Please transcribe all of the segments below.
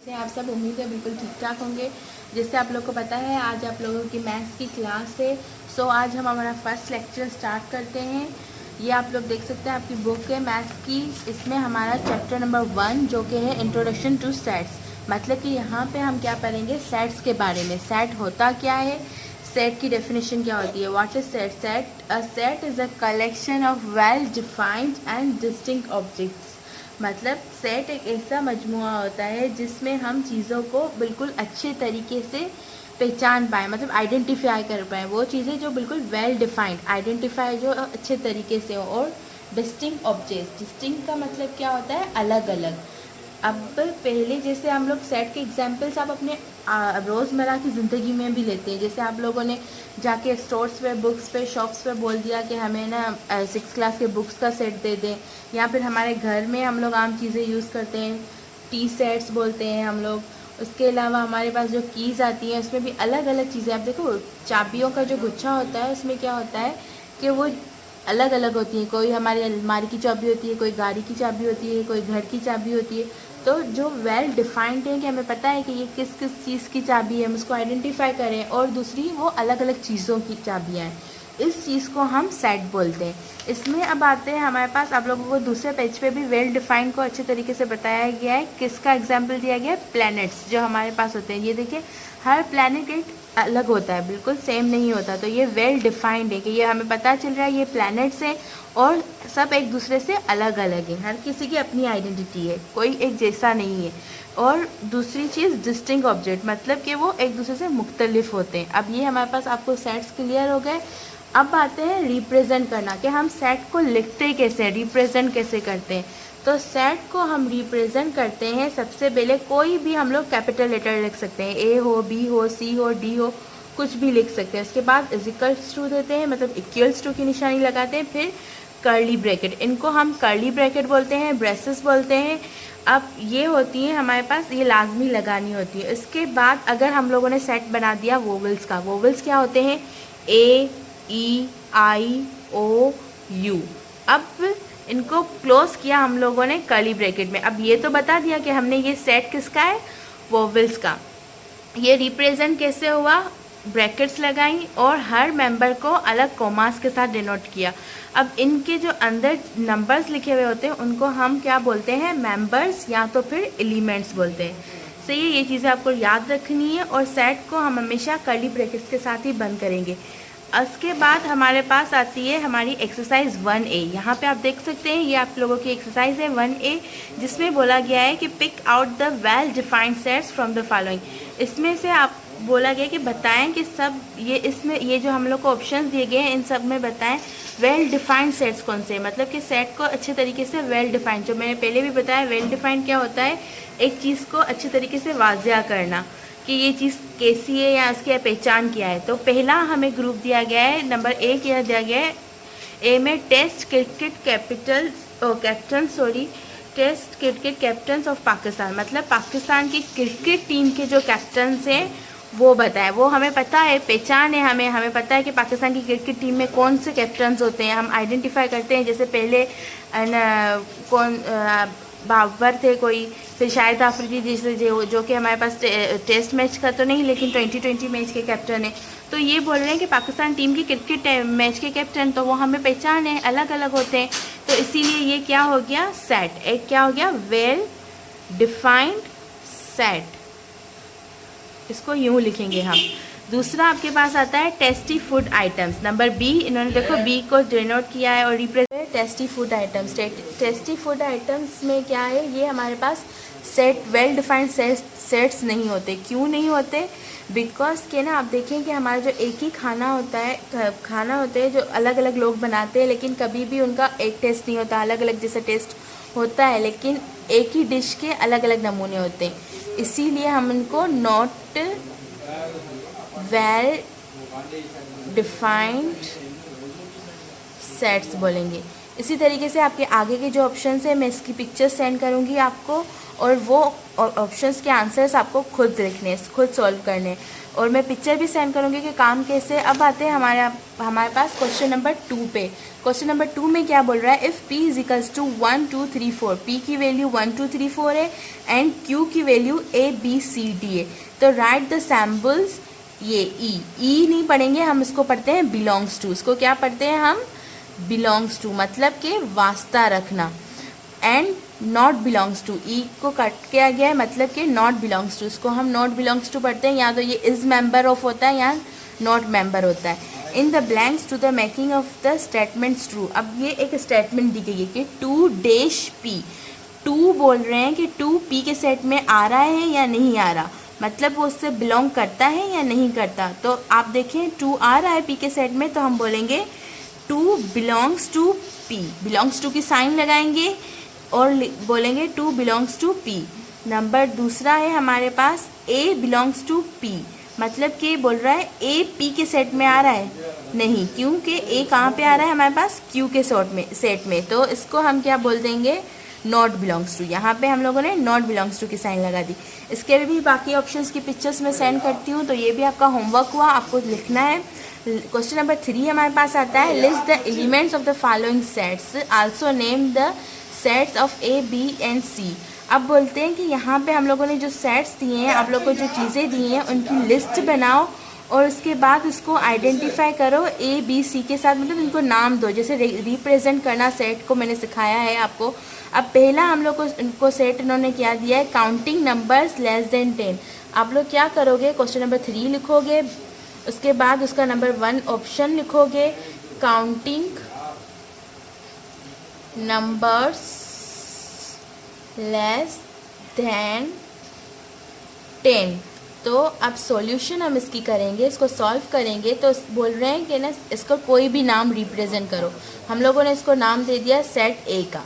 से आप सब उम्मीद है बिल्कुल ठीक ठाक होंगे। जैसे आप लोग को पता है आज आप लोगों की मैथ्स की क्लास है। सो आज हम हमारा फर्स्ट लेक्चर स्टार्ट करते हैं। ये आप लोग देख सकते हैं आपकी बुक है मैथ्स की। इसमें हमारा चैप्टर नंबर 1 जो कि है इंट्रोडक्शन टू सेट्स। मतलब कि यहाँ पे हम क्या पढ़ेंगे, सेट्स के बारे में। सेट होता क्या है, सेट की डेफिनेशन क्या होती है। What is set? A set is a collection of well defined and distinct objects. मतलब सेट एक ऐसा मजमुआ होता है जिसमें हम चीज़ों को बिल्कुल अच्छे तरीके से पहचान पाएँ, मतलब आइडेंटिफाई कर पाएँ वो चीज़ें जो बिल्कुल वेल डिफाइंड, आइडेंटिफाई जो अच्छे तरीके से हो। और डिस्टिंक्ट ऑब्जेक्ट्स, डिस्टिंक्ट का मतलब क्या होता है, अलग अलग। अब पहले जैसे हम लोग सेट के एग्जाम्पल्स आप अपने रोज़मर्रा की ज़िंदगी में भी लेते हैं। जैसे आप लोगों ने जाके स्टोर्स पे, बुक्स पे, शॉप्स पे बोल दिया कि हमें ना 6th क्लास के बुक्स का सेट दे दें। या फिर हमारे घर में हम लोग आम चीज़ें यूज़ करते हैं, टी सेट्स बोलते हैं हम लोग। उसके अलावा हमारे पास जो कीज़ आती हैं उसमें भी अलग अलग चीज़ें। आप देखो चाबियों का जो गुच्छा होता है उसमें क्या होता है कि वो अलग अलग होती हैं। कोई हमारी अलमारी की चाबी होती है, कोई गाड़ी की चाबी होती है, कोई घर की चाबी होती है। तो जो वेल डिफाइंड है कि हमें पता है कि ये किस किस चीज़ की चाबी है, हम उसको आइडेंटिफाई करें। और दूसरी वो अलग अलग चीज़ों की चाबियाँ हैं, इस चीज़ को हम सेट बोलते हैं। इसमें अब आते हैं हमारे पास, आप लोगों को दूसरे पेज पे भी वेल डिफाइंड को अच्छे तरीके से बताया गया है। किसका एग्जाम्पल दिया गया है, प्लैनेट्स जो हमारे पास होते हैं। ये देखिए हर प्लैनेट एक अलग होता है, बिल्कुल सेम नहीं होता। तो ये वेल डिफाइंड है कि ये हमें पता चल रहा है ये प्लैनेट्स हैं और सब एक दूसरे से अलग अलग हैं। हर किसी की अपनी आइडेंटिटी है, कोई एक जैसा नहीं है। और दूसरी चीज़ डिस्टिंक्ट ऑब्जेक्ट, मतलब कि वो एक दूसरे से मुख्तलिफ होते हैं। अब ये हमारे पास आपको सेट्स क्लियर हो गए। अब आते हैं रिप्रेजेंट करना, कि हम सेट को लिखते कैसे, रिप्रेजेंट कैसे करते हैं। तो सेट को हम रिप्रेजेंट करते हैं, सबसे पहले कोई भी हम लोग कैपिटल लेटर लिख सकते हैं, ए हो, बी हो, सी हो, डी हो, कुछ भी लिख सकते हैं। उसके बाद इक्वल्स टू देते हैं, मतलब इक्वल्स टू की निशानी लगाते हैं। फिर कर्ली ब्रैकेट, इनको हम कर्ली ब्रैकेट बोलते हैं, ब्रेसेस बोलते हैं। अब ये होती है हमारे पास, ये लाजमी लगानी होती है। इसके बाद अगर हम लोगों ने सेट बना दिया वोवेल्स का, वोवेल्स क्या होते हैं, ए, ई, आई, ओ, यू। अब इनको क्लोज किया हम लोगों ने कर्ली ब्रैकेट में। अब ये तो बता दिया कि हमने ये सेट किसका है, वोवेल्स का। ये रिप्रेजेंट कैसे हुआ, ब्रैकेट्स लगाई और हर मेंबर को अलग कॉमास के साथ डिनोट किया। अब इनके जो अंदर नंबर्स लिखे हुए होते हैं उनको हम क्या बोलते हैं, मेंबर्स या तो फिर एलिमेंट्स बोलते हैं। सही है, ये चीज़ें आपको याद रखनी है। और सेट को हम हमेशा कर्ली ब्रैकेट्स के साथ ही बंद करेंगे। उसके बाद हमारे पास आती है हमारी एक्सरसाइज 1A। यहाँ पे आप देख सकते हैं ये आप लोगों की एक्सरसाइज है 1A, जिसमें बोला गया है कि pick out the well defined sets from the following. इसमें से आप बोला गया कि बताएं कि सब ये इसमें ये जो हम लोग को ऑप्शंस दिए गए हैं इन सब में बताएं वेल डिफाइंड सेट्स कौन से, मतलब कि सेट को अच्छे तरीके से वेल डिफाइंड, जो मैंने पहले भी बताया वेल डिफाइंड क्या होता है, एक चीज़ को अच्छे तरीके से वाजिया करना कि ये चीज़ कैसी है या इसकी पहचान क्या है। तो पहला हमें ग्रुप दिया गया है, नंबर 1 यह दिया गया है, ए में test cricket captains of Pakistan, मतलब पाकिस्तान की क्रिकेट टीम के जो कैप्टन्स हैं वो बताए। वो हमें पता है, पहचान है हमें पता है कि पाकिस्तान की क्रिकेट टीम में कौन से कैप्टन्स होते हैं, हम आइडेंटिफाई करते हैं। जैसे पहले कौन बाबर थे कोई, फिर शाहिद आफरीदी जैसे जो कि हमारे पास टेस्ट मैच का तो नहीं लेकिन 2020 मैच के कैप्टन है। तो ये बोल रहे हैं कि पाकिस्तान टीम की क्रिकेट मैच के कैप्टन, तो वो हमें पहचान है, अलग अलग होते हैं। तो इसीलिए ये क्या हो गया, सेट। एक क्या हो गया, वेल डिफाइंड सेट, इसको यूँ लिखेंगे हम। दूसरा आपके पास आता है tasty food items, number B. इन्होंने देखो बी को डिनोट किया है और represent tasty food items. Tasty food items में क्या है, ये हमारे पास सेट वेल डिफाइंड सेट्स नहीं होते। क्यों नहीं होते, बिकॉज के ना आप देखें कि हमारा जो एक ही खाना होता है जो अलग अलग लोग बनाते हैं, लेकिन कभी भी उनका एक टेस्ट नहीं होता, अलग अलग जैसा टेस्ट होता है, लेकिन एक ही डिश के अलग अलग नमूने होते हैं। इसीलिए हम इनको नॉट वेल डिफाइंड सेट्स बोलेंगे। इसी तरीके से आपके आगे के जो ऑप्शन है मैं इसकी पिक्चर्स सेंड करूँगी आपको, और वो ऑप्शंस के आंसर्स आपको खुद लिखने, खुद सॉल्व करने, और मैं पिक्चर भी सेंड करूँगी कि काम कैसे। अब आते हैं हमारे पास क्वेश्चन नंबर 2 पे। क्वेश्चन नंबर 2 में क्या बोल रहा है, if p is equals to 1 2 3 4, p की वैल्यू 1 2 3 4 है एंड q की value a b c d है, तो राइट द सैम्पल्स। ये ई नहीं पढ़ेंगे हम, इसको पढ़ते हैं बिलोंग्स टू। इसको क्या पढ़ते हैं हम, बिलोंग्स टू, मतलब कि वास्ता रखना। एंड नॉट बिलोंग्स टू, ई को कट किया गया है, मतलब कि नॉट बिलोंग्स टू, इसको हम नॉट बिलोंग्स टू पढ़ते हैं। या तो ये इज मेंबर ऑफ होता है या नॉट मेंबर होता है। In the blanks to the making of the statements true. अब ये एक स्टेटमेंट दी गई है कि टू डैश पी, टू बोल रहे हैं कि टू पी के सेट में आ रहा है या नहीं आ रहा, मतलब वो उससे बिलोंग करता है या नहीं करता। तो आप देखें टू आ रहा है पी के सेट में, तो हम बोलेंगे two belongs to P, belongs to की साइन लगाएंगे और बोलेंगे two belongs to P. Number दूसरा है हमारे पास ए बिलोंग्स टू पी, मतलब कि बोल रहा है ए पी के सेट में आ रहा है नहीं, क्योंकि ए कहाँ पे आ रहा है हमारे पास क्यू के सेट में, तो इसको हम क्या बोल देंगे, नॉट बिलोंग्स टू। यहाँ पे हम लोगों ने नॉट बिलोंग्स टू की साइन लगा दी। इसके भी बाकी ऑप्शंस की पिक्चर्स मैं सेंड करती हूँ, तो ये भी आपका होमवर्क हुआ, आपको लिखना है। क्वेश्चन नंबर 3 हमारे पास आता है, list the elements of the following sets, also name the sets of A B and C. अब बोलते हैं कि यहाँ पे हम लोगों ने जो सेट्स दिए हैं, आप लोग को जो चीज़ें दी हैं उनकी लिस्ट बनाओ और उसके बाद उसको आइडेंटिफाई करो ए बी सी के साथ, मतलब इनको नाम दो, जैसे रिप्रेजेंट करना सेट को मैंने सिखाया है आपको। अब पहला हम लोग को इनको सेट इन्होंने क्या दिया है, काउंटिंग नंबर्स लेस देन 10। आप लोग क्या करोगे, क्वेश्चन नंबर 3 लिखोगे, उसके बाद उसका नंबर 1 ऑप्शन लिखोगे, काउंटिंग नंबर्स लेस देन 10। तो अब सॉल्यूशन हम इसकी करेंगे, इसको सॉल्व करेंगे। तो बोल रहे हैं कि ना इसको कोई भी नाम रिप्रेजेंट करो। हम लोगों ने इसको नाम दे दिया सेट ए का,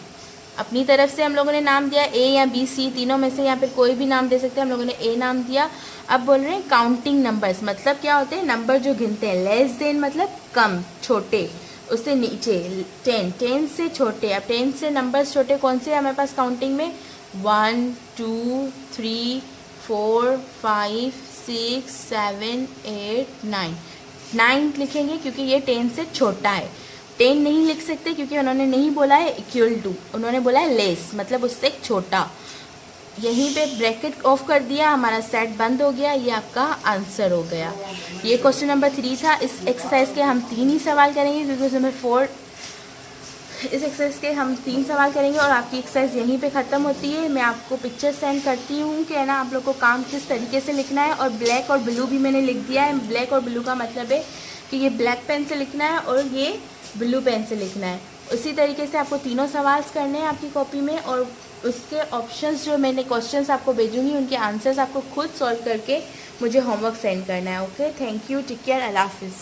अपनी तरफ से हम लोगों ने नाम दिया ए या बी सी, तीनों में से यहाँ पे कोई भी नाम दे सकते हैं, हम लोगों ने ए नाम दिया। अब बोल रहे हैं काउंटिंग नंबर्स, मतलब क्या होते हैं, नंबर जो गिनते हैं। लेस देन मतलब कम, छोटे, उससे नीचे। 10 से छोटे। अब 10 से नंबर्स छोटे कौन से हमारे पास काउंटिंग में, 1 2 3 4 5 6 7 8 9। 9 लिखेंगे क्योंकि ये 10 से छोटा है। 10 नहीं लिख सकते क्योंकि उन्होंने नहीं बोला है इक्वल टू, उन्होंने बोला है लेस, मतलब उससे छोटा। यहीं पे ब्रैकेट ऑफ कर दिया, हमारा सेट बंद हो गया, ये आपका आंसर हो गया। ये क्वेश्चन नंबर 3 था। इस एक्सरसाइज के हम 3 ही सवाल करेंगे क्योंकि नंबर 4, इस एक्सरसाइज के हम 3 सवाल करेंगे और आपकी एक्सरसाइज यहीं पे ख़त्म होती है। मैं आपको पिक्चर सेंड करती हूँ कि है ना आप लोग को काम किस तरीके से लिखना है। और ब्लैक और ब्लू भी मैंने लिख दिया है। ब्लैक और ब्लू का मतलब है कि ये ब्लैक पेन से लिखना है और ये ब्लू पेन से लिखना है। उसी तरीके से आपको तीनों सवाल करने हैं आपकी कॉपी में, और उसके ऑप्शंस जो मैंने क्वेश्चंस आपको भेजूंगी उनके आंसर्स आपको खुद सॉल्व करके मुझे होमवर्क सेंड करना है। Okay, thank you, take care, अल्लाह हाफिज़।